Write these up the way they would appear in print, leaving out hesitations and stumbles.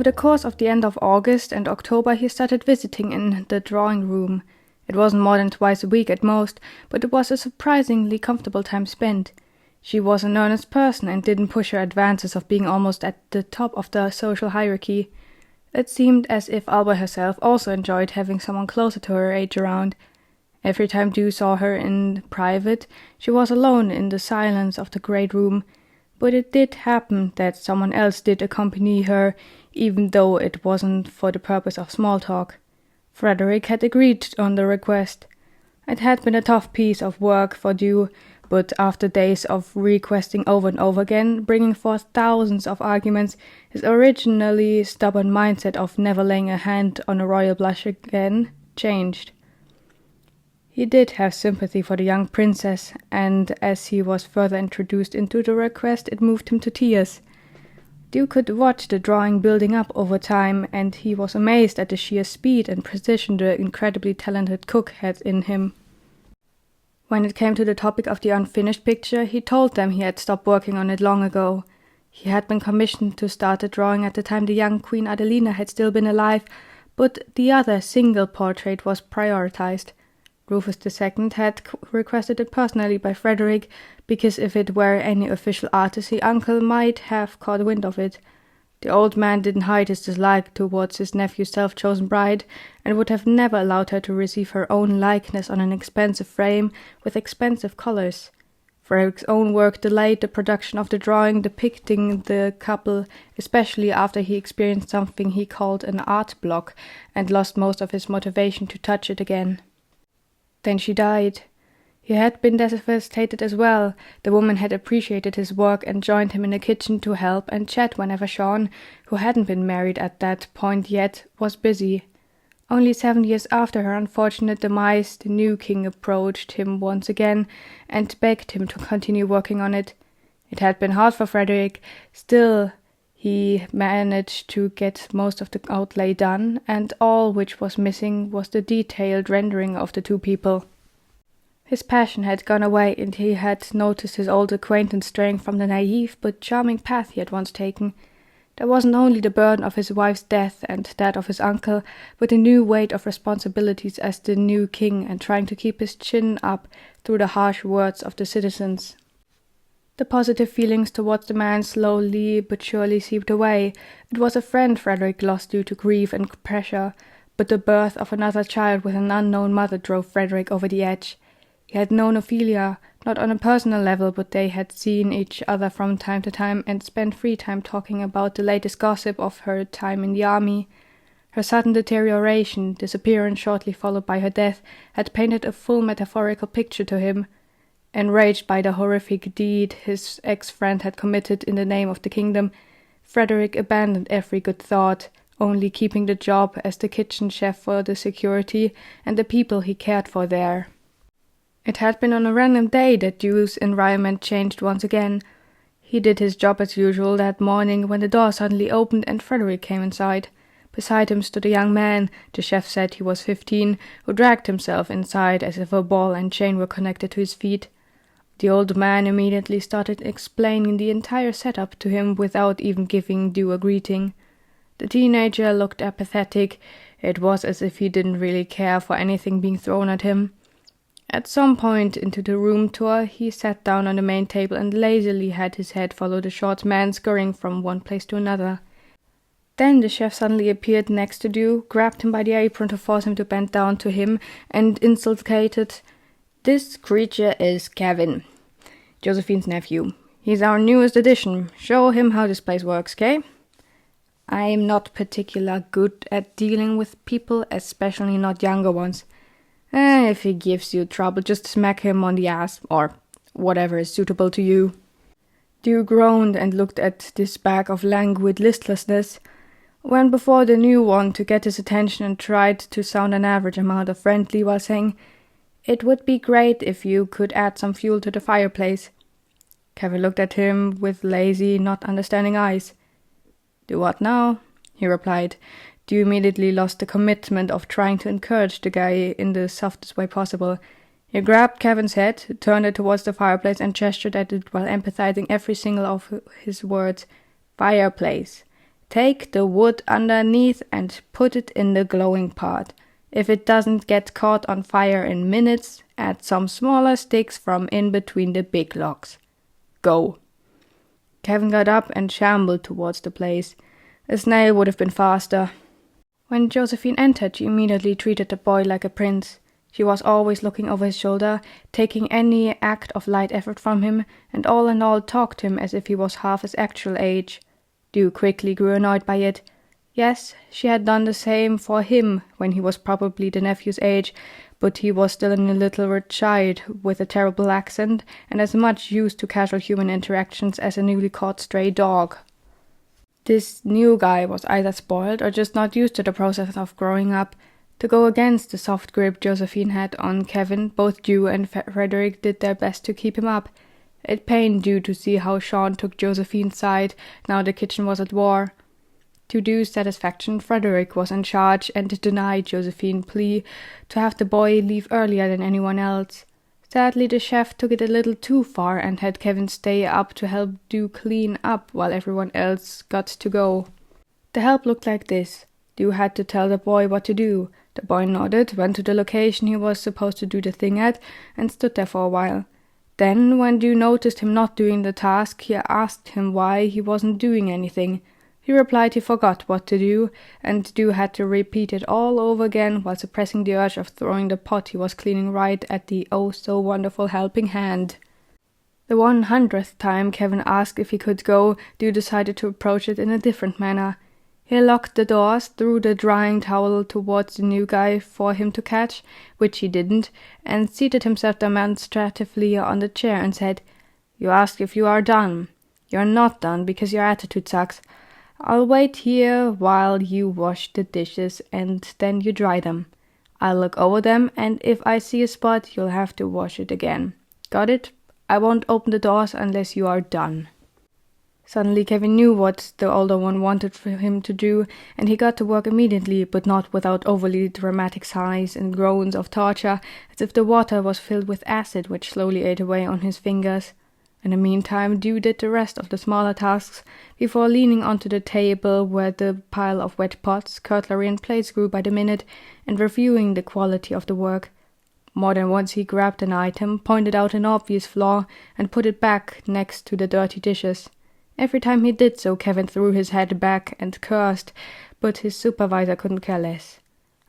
Over the course of the end of August and October, he started visiting in the drawing room. It wasn't more than twice a week at most, but it was a surprisingly comfortable time spent. She was an earnest person and didn't push her advances of being almost at the top of the social hierarchy. It seemed as if Alba herself also enjoyed having someone closer to her age around. Every time Dew saw her in private, she was alone in the silence of the great room, but it did happen that someone else did accompany her, even though it wasn't for the purpose of small talk. Frederick had agreed on the request. It had been a tough piece of work for Dew, but after days of requesting over and over again, bringing forth thousands of arguments, his originally stubborn mindset of never laying a hand on a royal blush again changed. He did have sympathy for the young princess, and as he was further introduced into the request, it moved him to tears. Dew could watch the drawing building up over time, and he was amazed at the sheer speed and precision the incredibly talented cook had in him. When it came to the topic of the unfinished picture, he told them he had stopped working on it long ago. He had been commissioned to start the drawing at the time the young Queen Adelina had still been alive, but the other single portrait was prioritized. Rufus II had requested it personally by Frederick, because if it were any official artist, his uncle might have caught wind of it. The old man didn't hide his dislike towards his nephew's self-chosen bride, and would have never allowed her to receive her own likeness on an expensive frame with expensive colors. Frederick's own work delayed the production of the drawing depicting the couple, especially after he experienced something he called an art block, and lost most of his motivation to touch it again. Then she died. He had been devastated as well. The woman had appreciated his work and joined him in the kitchen to help and chat whenever Sean, who hadn't been married at that point yet, was busy. Only 7 years after her unfortunate demise, the new king approached him once again and begged him to continue working on it. It had been hard for Frederick. Still, he managed to get most of the outlay done, and all which was missing was the detailed rendering of the two people. His passion had gone away, and he had noticed his old acquaintance straying from the naive but charming path he had once taken. There wasn't only the burden of his wife's death and that of his uncle, but a new weight of responsibilities as the new king and trying to keep his chin up through the harsh words of the citizens. The positive feelings towards the man slowly but surely seeped away. It was a friend Frederick lost due to grief and pressure, but the birth of another child with an unknown mother drove Frederick over the edge. He had known Ophelia, not on a personal level, but they had seen each other from time to time and spent free time talking about the latest gossip of her time in the army. Her sudden deterioration, disappearance shortly followed by her death, had painted a full metaphorical picture to him. Enraged by the horrific deed his ex-friend had committed in the name of the kingdom, Frederick abandoned every good thought, only keeping the job as the kitchen chef for the security and the people he cared for there. It had been on a random day that Dew's environment changed once again. He did his job as usual that morning when the door suddenly opened and Frederick came inside. Beside him stood a young man, the chef said he was 15, who dragged himself inside as if a ball and chain were connected to his feet. The old man immediately started explaining the entire setup to him without even giving Dew a greeting. The teenager looked apathetic. It was as if he didn't really care for anything being thrown at him. At some point into the room tour, he sat down on the main table and lazily had his head follow the short man scurrying from one place to another. Then the chef suddenly appeared next to Dew, grabbed him by the apron to force him to bend down to him, and inculcated, "This creature is Kevin, Josephine's nephew. He's our newest addition. Show him how this place works, 'kay? I'm not particular good at dealing with people, especially not younger ones. If he gives you trouble, just smack him on the ass, or whatever is suitable to you." Dew groaned and looked at this bag of languid listlessness. Went before the new one to get his attention and tried to sound an average amount of friendly while saying, "It would be great if you could add some fuel to the fireplace." Kevin looked at him with lazy, not understanding eyes. "Do what now?" he replied. Dew immediately lost the commitment of trying to encourage the guy in the softest way possible. He grabbed Kevin's head, turned it towards the fireplace, and gestured at it while emphasizing every single of his words. "Fireplace. Take the wood underneath and put it in the glowing part. If it doesn't get caught on fire in minutes, add some smaller sticks from in between the big logs. Go." Kevin got up and shambled towards the place. A snail would have been faster. When Josephine entered, she immediately treated the boy like a prince. She was always looking over his shoulder, taking any act of light effort from him, and all in all talked to him as if he was half his actual age. Dew quickly grew annoyed by it. Yes, she had done the same for him when he was probably the nephew's age, but he was still an illiterate child with a terrible accent and as much used to casual human interactions as a newly caught stray dog. This new guy was either spoiled or just not used to the process of growing up. To go against the soft grip Josephine had on Kevin, both Dew and Frederick did their best to keep him up. It pained Dew to see how Sean took Josephine's side now the kitchen was at war. To Dew's satisfaction, Frederick was in charge and denied Josephine's plea to have the boy leave earlier than anyone else. Sadly, the chef took it a little too far and had Kevin stay up to help Dew clean up while everyone else got to go. The help looked like this. Dew had to tell the boy what to do. The boy nodded, went to the location he was supposed to do the thing at, and stood there for a while. Then, when Dew noticed him not doing the task, he asked him why he wasn't doing anything. He replied he forgot what to do, and Dew had to repeat it all over again while suppressing the urge of throwing the pot he was cleaning right at the oh-so-wonderful helping hand. The 100th time Kevin asked if he could go, Dew decided to approach it in a different manner. He locked the doors, threw the drying towel towards the new guy for him to catch, which he didn't, and seated himself demonstratively on the chair and said, "You ask if you are done. You're not done because your attitude sucks. I'll wait here while you wash the dishes and then you dry them. I'll look over them, and if I see a spot, you'll have to wash it again. Got it? I won't open the doors unless you are done." Suddenly Kevin knew what the older one wanted for him to do, and he got to work immediately, but not without overly dramatic sighs and groans of torture, as if the water was filled with acid which slowly ate away on his fingers. In the meantime, Dew did the rest of the smaller tasks, before leaning onto the table where the pile of wet pots, cutlery and plates grew by the minute, and reviewing the quality of the work. More than once he grabbed an item, pointed out an obvious flaw, and put it back next to the dirty dishes. Every time he did so, Kevin threw his head back and cursed, but his supervisor couldn't care less.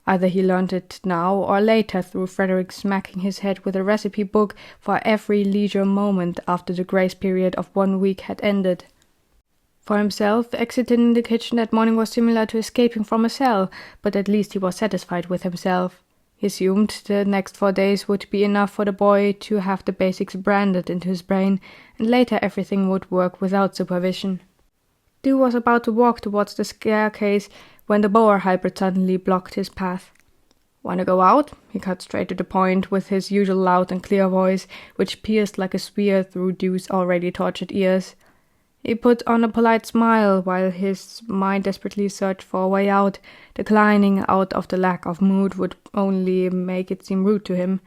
Either he learned it now or later through Frederick smacking his head with a recipe book for every leisure moment after the grace period of 1 week had ended. For himself, exiting the kitchen that morning was similar to escaping from a cell, but at least he was satisfied with himself. He assumed the next 4 days would be enough for the boy to have the basics branded into his brain, and later everything would work without supervision. Dew was about to walk towards the staircase when the boer hybrid suddenly blocked his path. "Want to go out?" He cut straight to the point with his usual loud and clear voice, which pierced like a spear through Dew's already tortured ears. He put on a polite smile while his mind desperately searched for a way out. Declining out of the lack of mood would only make it seem rude to him.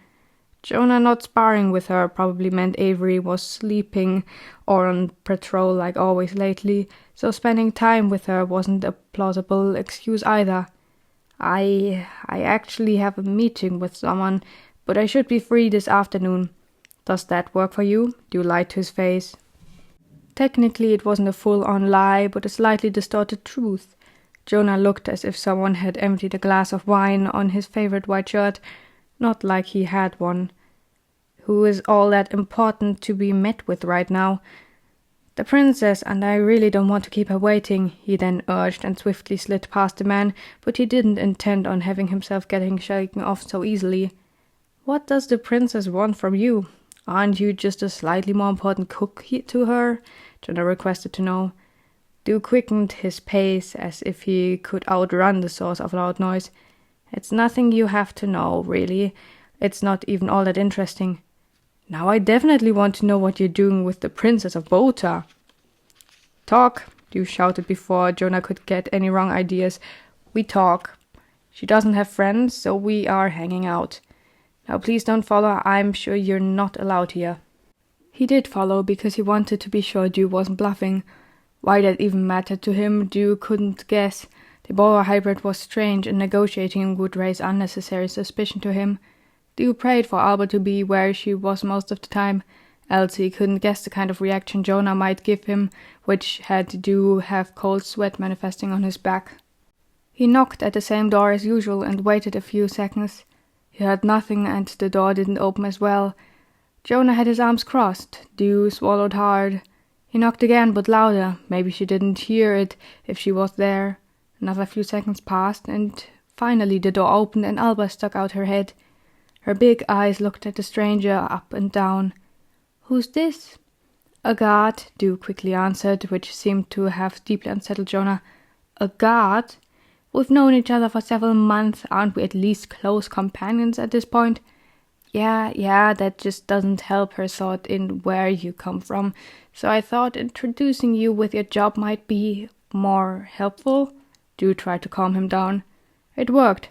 Jonah not sparring with her probably meant Avery was sleeping or on patrol like always lately, so spending time with her wasn't a plausible excuse either. I actually have a meeting with someone, but I should be free this afternoon. Does that work for you?" Dew lied to his face. Technically it wasn't a full-on lie, but a slightly distorted truth. Jonah looked as if someone had emptied a glass of wine on his favorite white shirt, not like he had one. Who is all that important to be met with right now? "The princess, and I really don't want to keep her waiting," he then urged and swiftly slid past the man, but he didn't intend on having himself getting shaken off so easily. "What does the princess want from you? Aren't you just a slightly more important cook to her?" Jonah requested to know. Dew quickened his pace as if he could outrun the source of loud noise. "It's nothing you have to know, really. It's not even all that interesting." "Now I definitely want to know what you're doing with the Princess of Bota." "Talk," Dew shouted before Jonah could get any wrong ideas. "We talk. She doesn't have friends, so we are hanging out. Now please don't follow, I'm sure you're not allowed here." He did follow because he wanted to be sure Dew wasn't bluffing. Why that even mattered to him, Dew couldn't guess. The boa hybrid was strange, and negotiating would raise unnecessary suspicion to him. Dew prayed for Alba to be where she was most of the time, else he couldn't guess the kind of reaction Jonah might give him, which had Dew have cold sweat manifesting on his back. He knocked at the same door as usual and waited a few seconds. He heard nothing, and the door didn't open as well. Jonah had his arms crossed. Dew swallowed hard. He knocked again, but louder. Maybe she didn't hear it if she was there. Another few seconds passed, and finally the door opened and Alba stuck out her head. Her big eyes looked at the stranger up and down. "Who's this?" "A guard," Dew quickly answered, which seemed to have deeply unsettled Jonah. "A guard? We've known each other for several months. Aren't we at least close companions at this point?" Yeah, that just doesn't help her sort in where you come from. So I thought introducing you with your job might be more helpful." Dew tried to calm him down. "It worked."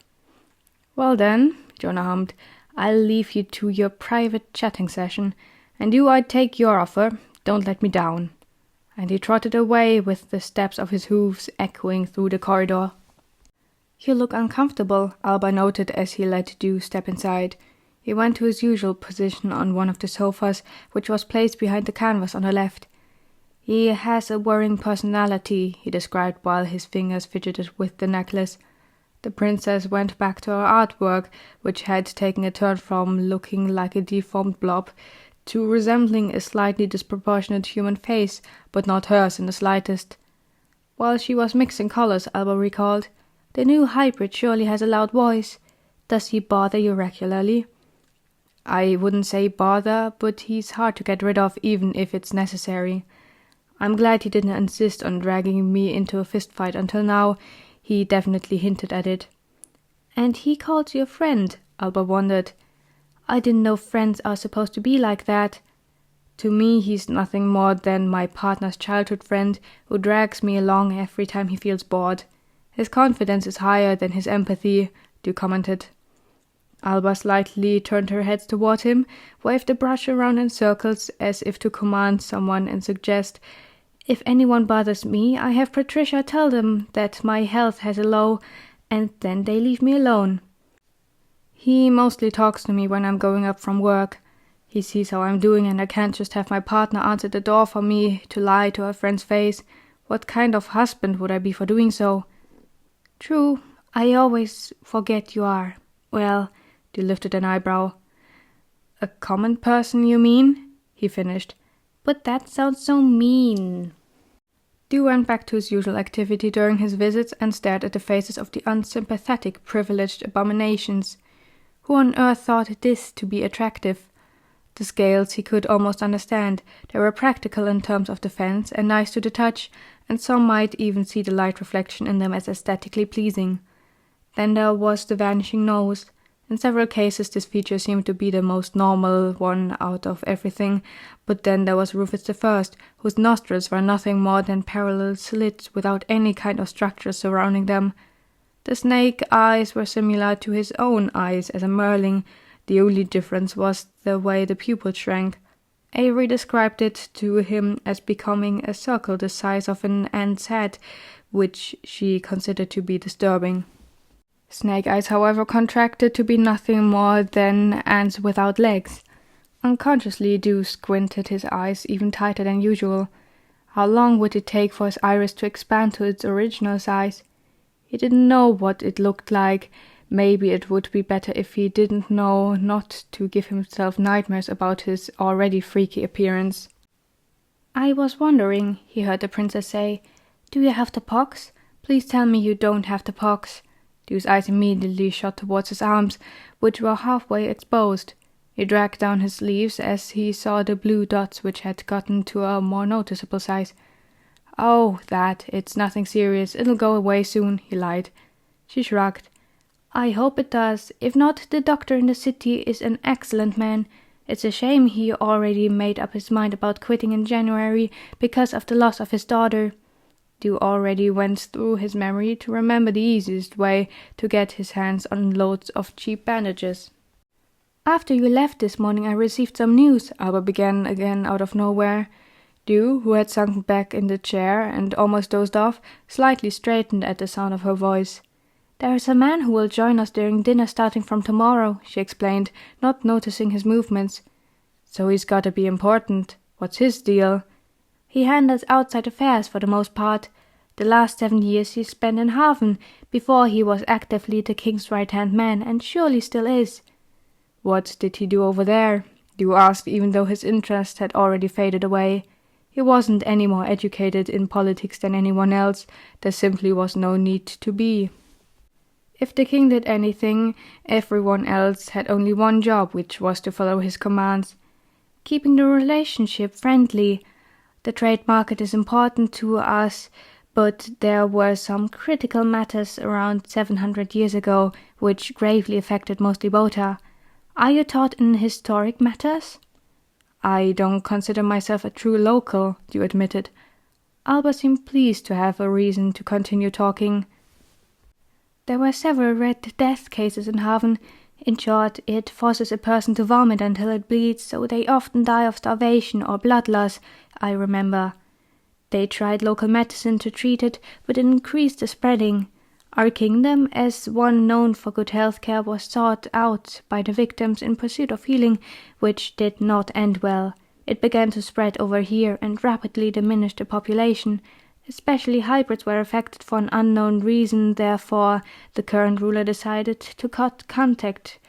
"Well then," Jonah hummed, "I'll leave you to your private chatting session. And I'd take your offer. Don't let me down." And he trotted away with the steps of his hooves echoing through the corridor. "You look uncomfortable," Alba noted as he let Dew step inside. He went to his usual position on one of the sofas, which was placed behind the canvas on the left. "He has a worrying personality," he described while his fingers fidgeted with the necklace. The princess went back to her artwork, which had taken a turn from looking like a deformed blob to resembling a slightly disproportionate human face, but not hers in the slightest. While she was mixing colors, Alba recalled, "The new hybrid surely has a loud voice. Does he bother you regularly?" "I wouldn't say bother, but he's hard to get rid of even if it's necessary. I'm glad he didn't insist on dragging me into a fistfight until now. He definitely hinted at it." "And he called you a friend?" Alba wondered. "I didn't know friends are supposed to be like that." "To me, he's nothing more than my partner's childhood friend who drags me along every time he feels bored. His confidence is higher than his empathy," Dew commented. Alba slightly turned her head toward him, waved the brush around in circles as if to command someone and suggest, "If anyone bothers me, I have Patricia tell them that my health has a low, and then they leave me alone. He mostly talks to me when I'm going up from work. He sees how I'm doing, and I can't just have my partner answer the door for me to lie to her friend's face. What kind of husband would I be for doing so?" "True, I always forget you are. Well," Dew lifted an eyebrow. "A common person, you mean?" he finished. "But that sounds so mean." Dew went back to his usual activity during his visits and stared at the faces of the unsympathetic, privileged abominations. Who on earth thought this to be attractive? The scales he could almost understand. They were practical in terms of defense and nice to the touch, and some might even see the light reflection in them as aesthetically pleasing. Then there was the vanishing nose. In several cases this feature seemed to be the most normal one out of everything, but then there was Rufus I, whose nostrils were nothing more than parallel slits without any kind of structure surrounding them. The snake eyes were similar to his own eyes as a merling. The only difference was the way the pupils shrank. Avery described it to him as becoming a circle the size of an ant's head, which she considered to be disturbing. Snake eyes, however, contracted to be nothing more than ants without legs. Unconsciously, Dew squinted his eyes even tighter than usual. How long would it take for his iris to expand to its original size? He didn't know what it looked like. Maybe it would be better if he didn't know, not to give himself nightmares about his already freaky appearance. "I was wondering," he heard the princess say, "do you have the pox? Please tell me you don't have the pox." Dew's eyes immediately shot towards his arms, which were halfway exposed. He dragged down his sleeves as he saw the blue dots which had gotten to a more noticeable size. "Oh, that. It's nothing serious. It'll go away soon," he lied. She shrugged. "I hope it does. If not, the doctor in the city is an excellent man. It's a shame he already made up his mind about quitting in January because of the loss of his daughter." Dew already went through his memory to remember the easiest way to get his hands on loads of cheap bandages. "After you left this morning I received some news," Alba began again out of nowhere. Dew, who had sunk back in the chair and almost dozed off, slightly straightened at the sound of her voice. "There is a man who will join us during dinner starting from tomorrow," she explained, not noticing his movements. "So he's gotta be important. What's his deal?" "He handles outside affairs for the most part. The last 7 years he spent in Haven, before he was actively the king's right-hand man, and surely still is." "What did he do over there?" Dew asked, even though his interest had already faded away. He wasn't any more educated in politics than anyone else. There simply was no need to be. If the king did anything, everyone else had only one job, which was to follow his commands. Keeping the relationship friendly. The trade market is important to us, but there were some critical matters around 700 years ago which gravely affected mostly Bota. Are you taught in historic matters? "I don't consider myself a true local," Dew admitted. Alba seemed pleased to have a reason to continue talking. "There were several Red Death cases in Haven. In short, it forces a person to vomit until it bleeds, so they often die of starvation or blood loss, I remember. They tried local medicine to treat it, but it increased the spreading. Our kingdom, as one known for good health care, was sought out by the victims in pursuit of healing, which did not end well. It began to spread over here and rapidly diminished the population. Especially hybrids were affected for an unknown reason, therefore the current ruler decided to cut contact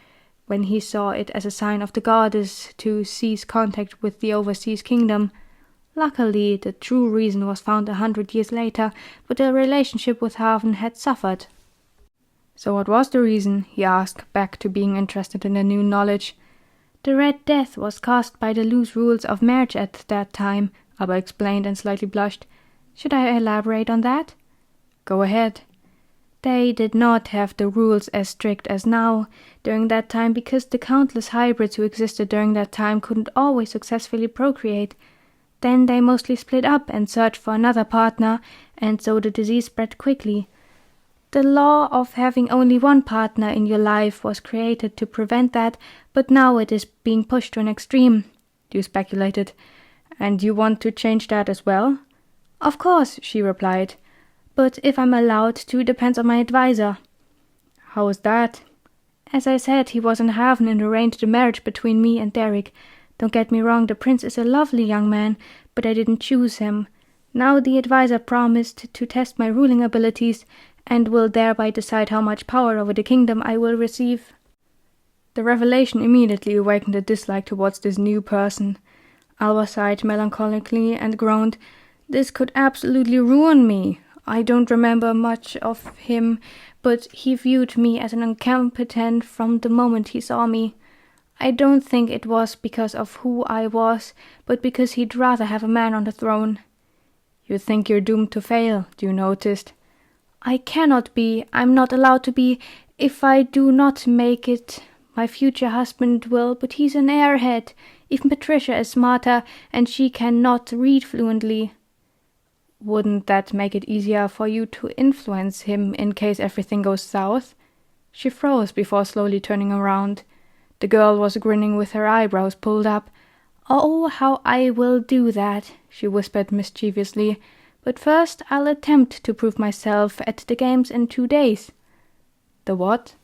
when he saw it as a sign of the goddess to cease contact with the overseas kingdom. Luckily, the true reason was found 100 years later, but the relationship with Haven had suffered." "So what was the reason?" he asked, back to being interested in the new knowledge. "The Red Death was caused by the loose rules of marriage at that time," Alba explained and slightly blushed. "Should I elaborate on that?" "Go ahead." "They did not have the rules as strict as now during that time because the countless hybrids who existed during that time couldn't always successfully procreate. Then they mostly split up and searched for another partner, and so the disease spread quickly. The law of having only one partner in your life was created to prevent that, but now it is being pushed to an extreme," Dew speculated. "And you want to change that as well?" "Of course," she replied. "But if I'm allowed to depends on my advisor." "How is that?" "As I said, he was in Haven and arranged the marriage between me and Derek. Don't get me wrong, the prince is a lovely young man, but I didn't choose him. Now the advisor promised to test my ruling abilities and will thereby decide how much power over the kingdom I will receive." The revelation immediately awakened a dislike towards this new person. Alba sighed melancholically and groaned, "This could absolutely ruin me. I don't remember much of him, but he viewed me as an incompetent from the moment he saw me. I don't think it was because of who I was, but because he'd rather have a man on the throne." "You think you're doomed to fail," Dew noticed. "I cannot be. I'm not allowed to be. If I do not make it, my future husband will, but he's an airhead. Even Patricia is smarter, and she cannot read fluently." "Wouldn't that make it easier for you to influence him in case everything goes south?" She froze before slowly turning around. The girl was grinning with her eyebrows pulled up. "Oh, how I will do that," she whispered mischievously. "But first I'll attempt to prove myself at the games in 2 days." "The what?"